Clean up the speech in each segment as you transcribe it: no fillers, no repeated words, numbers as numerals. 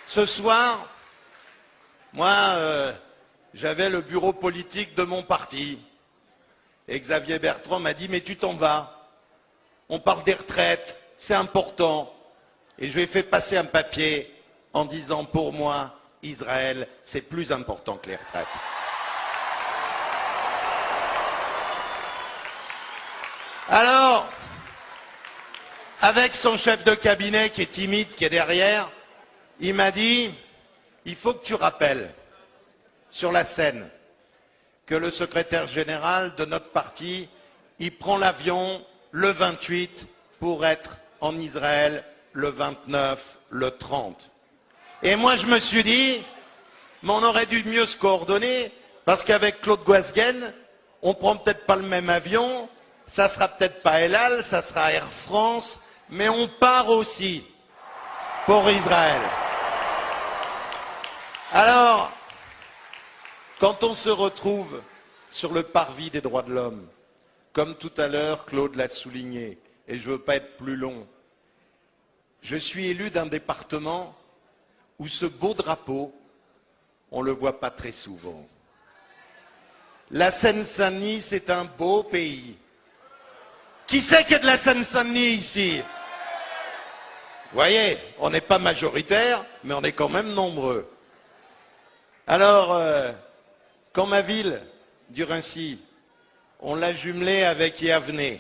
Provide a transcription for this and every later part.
Ce soir, moi, j'avais le bureau politique de mon parti. Et Xavier Bertrand m'a dit, mais tu t'en vas. On parle des retraites, c'est important. Et je lui ai fait passer un papier en disant, pour moi, Israël, c'est plus important que les retraites. Alors, avec son chef de cabinet qui est timide, qui est derrière, il m'a dit, il faut que tu rappelles sur la scène que le secrétaire général de notre parti, il prend l'avion le 28 pour être en Israël le 29, le 30. Et moi je me suis dit, mais on aurait dû mieux se coordonner, parce qu'avec Claude Guasguen, on prend peut-être pas le même avion, ça sera peut-être pas El Al, ça sera Air France, mais on part aussi pour Israël. Alors, quand on se retrouve sur le parvis des droits de l'homme, comme tout à l'heure Claude l'a souligné, et je ne veux pas être plus long, je suis élu d'un département où ce beau drapeau, on ne le voit pas très souvent. La Seine-Saint-Denis, c'est un beau pays. Qui c'est qui est de la Seine-Saint-Denis ici? Vous voyez, on n'est pas majoritaire, mais on est quand même nombreux. Alors, quand ma ville, du Rincy, on l'a jumelée avec Yavne,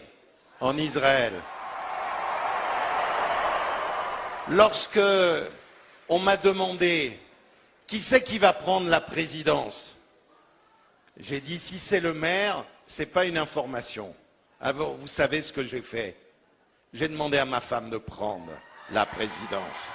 en Israël. Lorsque on m'a demandé qui c'est qui va prendre la présidence, j'ai dit si c'est le maire, c'est pas une information. Alors vous savez ce que j'ai fait? J'ai demandé à ma femme de prendre la présidence.